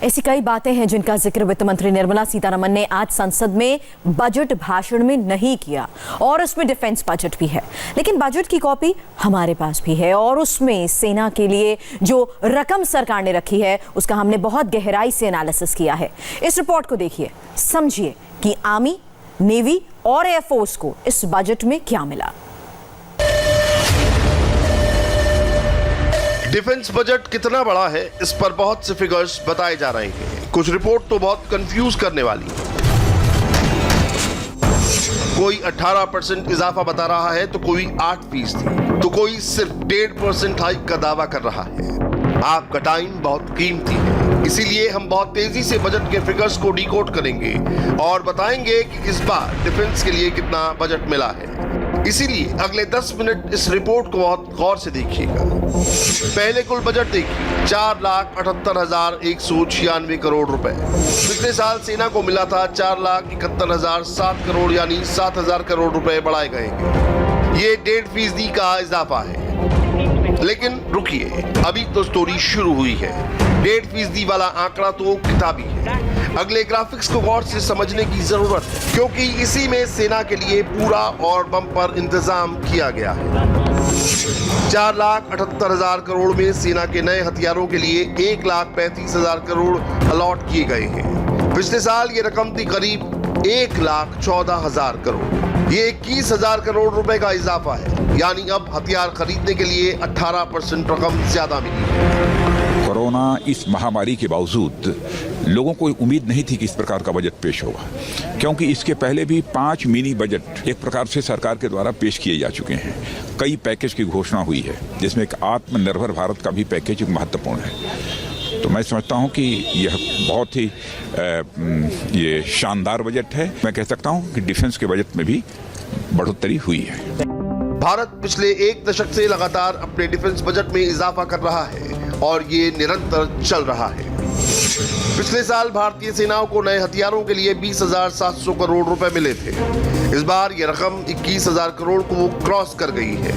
ऐसी कई बातें हैं जिनका जिक्र वित्त मंत्री निर्मला सीतारमण ने आज संसद में बजट भाषण में नहीं किया और उसमें डिफेंस बजट भी है। लेकिन बजट की कॉपी हमारे पास भी है और उसमें सेना के लिए जो रकम सरकार ने रखी है उसका हमने बहुत गहराई से एनालिसिस किया है। इस रिपोर्ट को देखिए, समझिए कि आर्मी, नेवी और एयरफोर्स को इस बजट में क्या मिला। डिफेंस बजट कितना बड़ा है, इस पर बहुत से फिगर्स बताए जा रहे हैं। कुछ रिपोर्ट तो बहुत कंफ्यूज करने वाली है। कोई 18% इजाफा बता रहा है तो कोई 8%, तो कोई सिर्फ 1.5% हाइक का दावा कर रहा है। आपका टाइम बहुत कीमती है, इसीलिए हम बहुत तेजी से बजट के फिगर्स को डिकोड करेंगे और बताएंगे कि इस बार डिफेंस के लिए कितना बजट मिला है। इसीलिए अगले 10 मिनट इस रिपोर्ट को बहुत गौर से देखिएगा। पहले कुल बजट देखिए, 4,78,196 करोड़ रुपए। पिछले साल सेना को मिला था 4,71,007 करोड़, यानी 7,000 करोड़ रुपए बढ़ाए गए हैं। ये 1.5% का इजाफा है। लेकिन रुकिए, अभी तो स्टोरी शुरू हुई है। 1.5% वाला आंकड़ा तो किताबी है। अगले ग्राफिक्स को गौर से समझने की जरूरत है, क्योंकि इसी में सेना के लिए पूरा और बम्पर इंतजाम किया गया है। 4,78,000 करोड़ में सेना के नए हथियारों के लिए 1,35,000 करोड़ अलॉट किए गए हैं। पिछले साल ये रकम थी करीब 1,14,000 करोड़। ये 21,000 करोड़ रुपए का इजाफा है, यानी अब हथियार खरीदने के लिए 18% रकम ज्यादा मिली है। कोरोना इस महामारी के बावजूद लोगों को उम्मीद नहीं थी कि इस प्रकार का बजट पेश होगा, क्योंकि इसके पहले भी 5 मिनी बजट एक प्रकार से सरकार के द्वारा पेश किए जा चुके हैं। कई पैकेज की घोषणा हुई है, जिसमें एक आत्मनिर्भर भारत का भी पैकेज महत्वपूर्ण है। तो मैं समझता हूं कि यह बहुत ही ये शानदार बजट है। मैं कह सकता हूं कि डिफेंस के बजट में भी बढ़ोतरी हुई है। भारत पिछले एक दशक से लगातार अपने डिफेंस बजट में इजाफा कर रहा है और ये निरंतर चल रहा है। पिछले साल भारतीय सेनाओं को नए हथियारों के लिए 20,700 करोड़ रुपए मिले थे। इस बार ये रकम 21,000 करोड़ को क्रॉस कर गई है।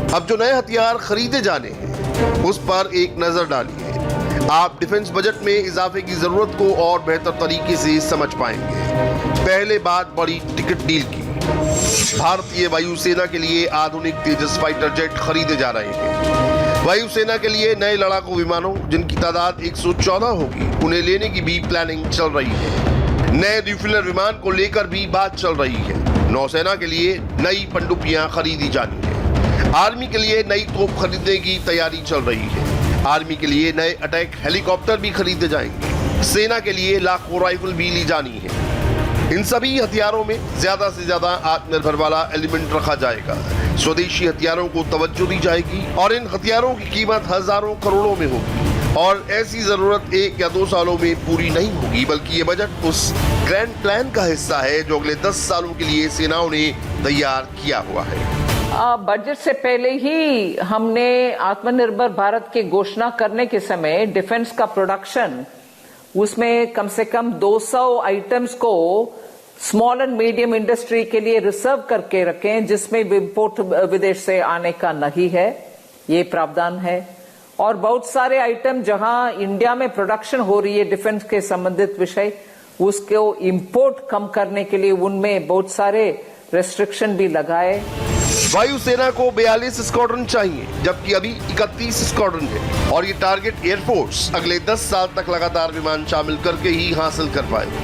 अब जो नए हथियार खरीदे जाने हैं उस पर एक नजर डालिए। आप डिफेंस बजट में इजाफे की जरूरत को और बेहतर तरीके से समझ पाएंगे। पहले बात बड़ी टिकट डील की। भारतीय वायुसेना के लिए आधुनिक तेजस फाइटर जेट खरीदे जा रहे हैं। वायुसेना के लिए नए लड़ाकू विमानों, जिनकी तादाद 114 होगी, उन्हें लेने की भी प्लानिंग चल रही है। नए रिफ्यूलर विमान को लेकर भी बात चल रही है। नौसेना के लिए नई पनडुब्बियां खरीदी जानी है। आर्मी के लिए नई तोप खरीदने की तैयारी चल रही है। आर्मी के लिए नए अटैक हेलीकॉप्टर भी खरीदे जाएंगे। सेना के लिए लाखों राइफल भी ली जानी है। इन सभी हथियारों में ज्यादा से ज्यादा आत्मनिर्भर वाला एलिमेंट रखा जाएगा। स्वदेशी हथियारों को तवज्जो दी जाएगी और इन हथियारों की कीमत हजारों करोड़ों में होगी। और ऐसी जरूरत 1 या 2 सालों में पूरी नहीं होगी, बल्कि ये बजट उस ग्रैंड प्लान का हिस्सा है जो अगले 10 सालों के लिए सेनाओं ने तैयार किया हुआ है। बजट से पहले ही हमने आत्मनिर्भर भारत की घोषणा करने के समय डिफेंस का प्रोडक्शन, उसमें कम से कम 200 आइटम्स को स्मॉल एंड मीडियम इंडस्ट्री के लिए रिजर्व करके रखें, जिसमें इंपोर्ट विदेश से आने का नहीं है, ये प्रावधान है। और बहुत सारे आइटम जहां इंडिया में प्रोडक्शन हो रही है डिफेंस के संबंधित विषय, उसको इंपोर्ट कम करने के लिए उनमें बहुत सारे रेस्ट्रिक्शन भी लगाए। वायुसेना को 42 स्क्वाड्रन चाहिए, जबकि अभी 31 स्क्वाड्रन है और ये टारगेट एयरफोर्स अगले 10 साल तक लगातार विमान शामिल करके ही हासिल कर पाएगी।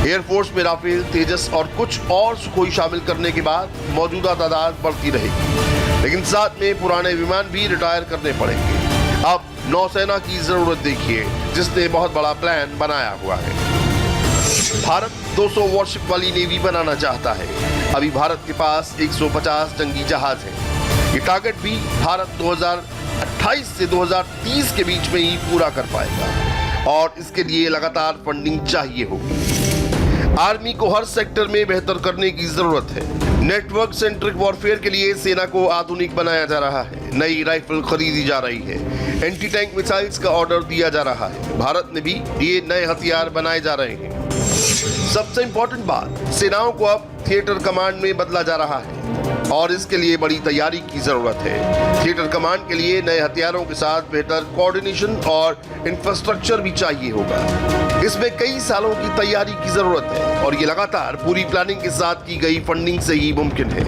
एयरफोर्स में राफेल, तेजस और कुछ और सुखोई शामिल करने के बाद मौजूदा तादाद बढ़ती रहेगी, लेकिन साथ में पुराने विमान भी रिटायर करने पड़ेंगे। अब नौसेना की जरूरत देखिए, जिसने बहुत बड़ा प्लान बनाया हुआ है। भारत 200 वॉरशिप वाली नेवी बनाना चाहता है। अभी भारत के पास 150 जंगी जहाज हैं। ये टारगेट भी भारत 2028 से 2030 के बीच में ही पूरा कर पाएगा और इसके लिए लगातार फंडिंग चाहिए होगी। आर्मी को हर सेक्टर में बेहतर करने की जरूरत है। नेटवर्क सेंट्रिक वॉरफेयर के लिए सेना को आधुनिक बनाया जा रहा है। नई राइफल खरीदी जा रही है। एंटी टैंक मिसाइल्स का ऑर्डर दिया जा रहा है। भारत में भी ये नए हथियार बनाए जा रहे हैं। सबसे इंपॉर्टेंट बात, सेनाओं को अब थिएटर कमांड में बदला जा रहा है और इसके लिए बड़ी तैयारी की जरूरत है। थिएटर कमांड के लिए नए हथियारों के साथ बेहतर कोऑर्डिनेशन और इंफ्रास्ट्रक्चर भी चाहिए होगा। इसमें कई सालों की तैयारी की जरूरत है और ये लगातार पूरी प्लानिंग के साथ की गई फंडिंग से ही मुमकिन है।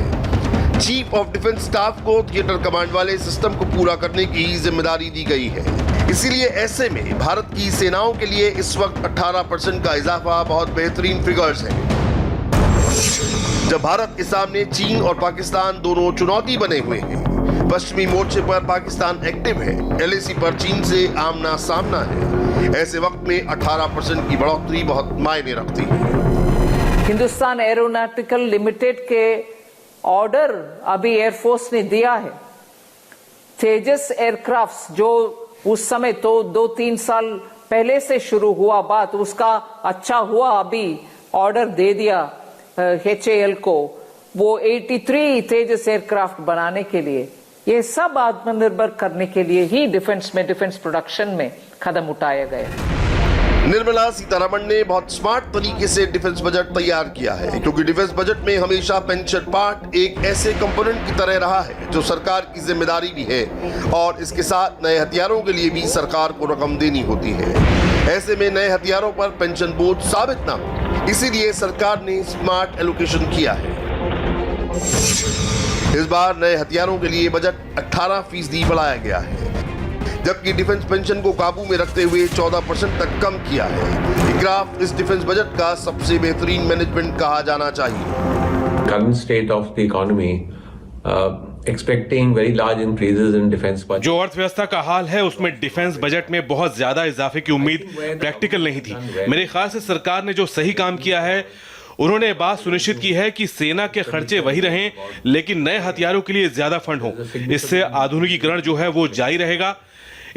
चीफ ऑफ डिफेंस स्टाफ को थिएटर कमांड वाले सिस्टम को पूरा करने की जिम्मेदारी दी गई है। इसीलिए ऐसे में भारत की सेनाओं के लिए इस वक्त 18% का इजाफा बहुत बेहतरीन फिगर्स है। जब भारत के सामने चीन और पाकिस्तान दोनों चुनौती बने हुए हैं, पश्चिमी मोर्चे पर पाकिस्तान एक्टिव है, एलएसी पर चीन से आमना सामना है, ऐसे वक्त में 18% की बढ़ोतरी बहुत मायने रखती है। हिंदुस्तान एरोनॉटिकल लिमिटेड के ऑर्डर अभी एयरफोर्स ने दिया है। तेजस एयरक्राफ्ट जो उस समय तो 2-3 साल पहले से शुरू हुआ बात, उसका अच्छा हुआ अभी ऑर्डर दे दिया HAL को, वो 83 तेजस एयरक्राफ्ट बनाने के लिए। ये सब आत्मनिर्भर करने के लिए ही डिफेंस प्रोडक्शन में कदम उठाए गए। निर्मला सीतारमण ने बहुत स्मार्ट तरीके से डिफेंस बजट तैयार किया है, क्योंकि डिफेंस बजट में हमेशा पेंशन पार्ट एक ऐसे कंपोनेंट की तरह रहा है जो सरकार की जिम्मेदारी भी है और इसके साथ नए हथियारों के लिए भी सरकार को रकम देनी होती है। ऐसे में नए हथियारों पर पेंशन बोझ साबित ना हो, इसीलिए सरकार ने स्मार्ट एलोकेशन किया है। इस बार नए हथियारों के लिए बजट 18% बढ़ाया गया है, जबकि डिफेंस पेंशन को काबू में रखते हुए 14% तक कम किया है। ग्राफ इस डिफेंस बजट का सबसे बेहतरीन मैनेजमेंट कहा जाना चाहिए। Current state of the economy, expecting very large increases in defense budget. जो अर्थव्यवस्था का हाल है उसमें डिफेंस बजट में बहुत ज्यादा इजाफे की उम्मीद प्रैक्टिकल नहीं थी। मेरे ख्याल से सरकार ने जो सही काम किया है, उन्होंने बात सुनिश्चित की है कि सेना के खर्चे वही रहें, लेकिन नए हथियारों के लिए ज्यादा फंड हो। इससे आधुनिकीकरण जो है वो जारी रहेगा।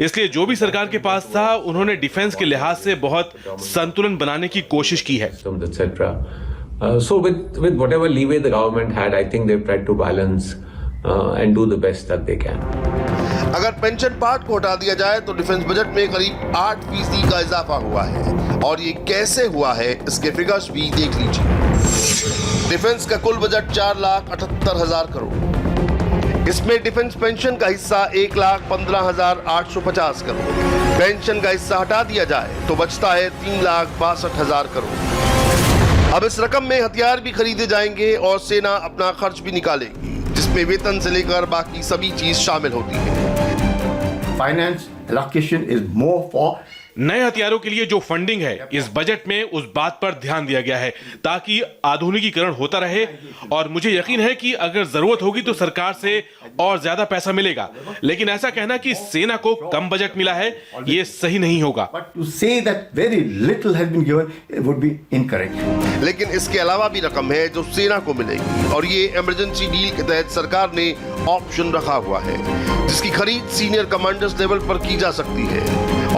इसलिए जो भी सरकार के पास था, उन्होंने डिफेंस के लिहाज से बहुत संतुलन बनाने की कोशिश की है। So with whatever leeway the government had, I think they've tried to balance and do the best that they can. अगर पेंशन पार्ट को हटा दिया जाए तो डिफेंस बजट में करीब 8% का इजाफा हुआ है और ये कैसे हुआ है इसके फिगर्स भी देख लीजिए। डिफेंस का कुल बजट 4,78,000 करोड़। इसमें डिफेंस पेंशन का हिस्सा 1,15,850 करोड़। पेंशन का हिस्सा हटा दिया जाए तो बचता है 3,62,000 करोड़। अब इस रकम में हथियार भी खरीदे जाएंगे और सेना अपना खर्च भी निकालेगी, जिसमें वेतन से लेकर बाकी सभी चीज शामिल होती है। Finance allocation is more for नए हथियारों के लिए जो फंडिंग है, इस बजट में उस बात पर ध्यान दिया गया है ताकि आधुनिकीकरण होता रहे और मुझे यकीन है कि अगर जरूरत होगी तो सरकार से और ज्यादा पैसा मिलेगा। लेकिन ऐसा कहना कि सेना को कम बजट मिला है, ये सही नहीं होगा। लेकिन इसके अलावा भी रकम है जो सेना को मिलेगी और ये इमरजेंसी डील के तहत सरकार ने ऑप्शन रखा हुआ है, जिसकी खरीद सीनियर कमांडर्स लेवल पर की जा सकती है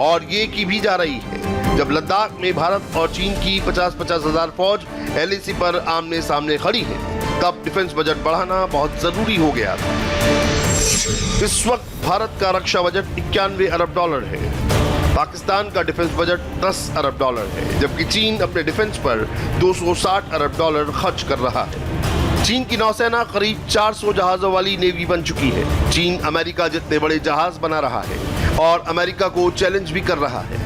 और ये की भी जा रही है। जब लद्दाख में भारत और चीन की 50-50 हजार फौज LAC पर आमने सामने खड़ी है, तब डिफेंस बजट बढ़ाना बहुत जरूरी हो गया था। इस वक्त भारत का रक्षा बजट $91 अरब है। पाकिस्तान का डिफेंस बजट $10 अरब है, जबकि चीन अपने डिफेंस पर $260 अरब खर्च कर रहा है। चीन की नौसेना करीब 400 जहाजों वाली नेवी बन चुकी है। चीन अमेरिका जितने बड़े जहाज बना रहा है और अमेरिका को चैलेंज भी कर रहा है।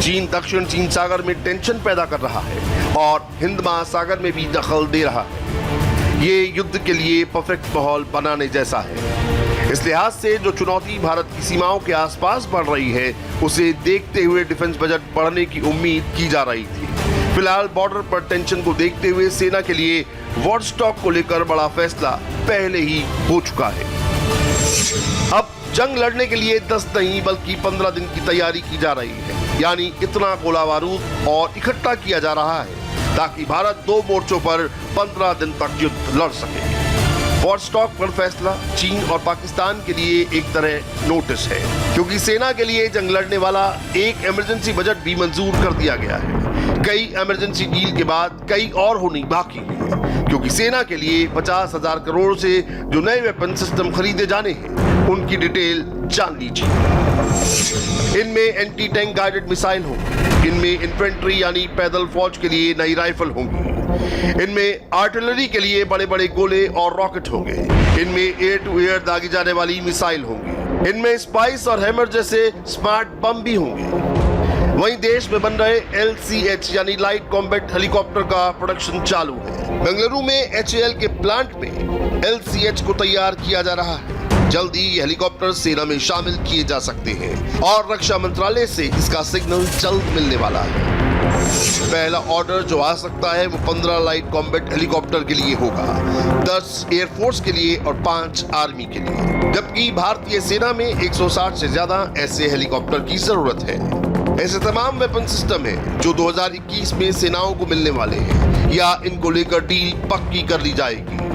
चीन दक्षिण चीन सागर में टेंशन पैदा कर रहा है और हिंद महासागर में भी दखल दे रहा है। ये युद्ध के लिए परफेक्ट माहौल बनाने जैसा है। इस लिहाज से जो चुनौती भारत की सीमाओं के आसपास बढ़ रही है, उसे देखते हुए डिफेंस बजट बढ़ने की उम्मीद की जा रही थी। फिलहाल बॉर्डर पर टेंशन को देखते हुए सेना के लिए वॉर स्टॉक को लेकर बड़ा फैसला पहले ही हो चुका है। अब जंग लड़ने के लिए 10 नहीं बल्कि 15 दिन की तैयारी की जा रही है, यानी इतना गोला बारूद और इकट्ठा किया जा रहा है ताकि भारत 2 मोर्चों पर 15 दिन तक युद्ध लड़ सके। वॉर स्टॉक पर फैसला चीन और पाकिस्तान के लिए एक तरह नोटिस है, क्योंकि सेना के लिए जंग लड़ने वाला एक इमरजेंसी बजट भी मंजूर कर दिया गया है। कई इमरजेंसी डील के बाद कई और होनी बाकी है, क्योंकि सेना के लिए 50,000 करोड़ से जो नए वेपन सिस्टम खरीदे जाने हैं, उनकी डिटेल जान लीजिए। इनमें एंटी टैंक गाइडेड मिसाइल होंगी, इनमें इन्फेंट्री यानी पैदल फौज के लिए नई राइफल होंगी, इनमें आर्टिलरी के लिए बड़े बड़े गोले और रॉकेट होंगे। इनमें एयर टू एयर दागी जाने वाली मिसाइल होंगी। इनमें स्पाइस और हैमर जैसे स्मार्ट बम भी होंगे। वहीं देश में बन रहे LCH यानी लाइट कॉम्बैट हेलीकॉप्टर का प्रोडक्शन चालू है। बेंगलुरु में HAL के प्लांट में LCH को तैयार किया जा रहा है। जल्दी ये हेलीकॉप्टर सेना में शामिल किए जा सकते हैं और रक्षा मंत्रालय से इसका सिग्नल जल्द मिलने वाला है। पहला ऑर्डर जो आ सकता है वो 15 लाइट कॉम्बैट हेलीकॉप्टर के लिए होगा, 10 एयरफोर्स के लिए और 5 आर्मी के लिए। जबकि भारतीय सेना में 160 से ज्यादा ऐसे हेलीकॉप्टर की जरूरत है। ऐसे तमाम वेपन सिस्टम हैं जो 2021 में सेनाओं को मिलने वाले हैं या इनको लेकर डील पक्की कर ली जाएगी।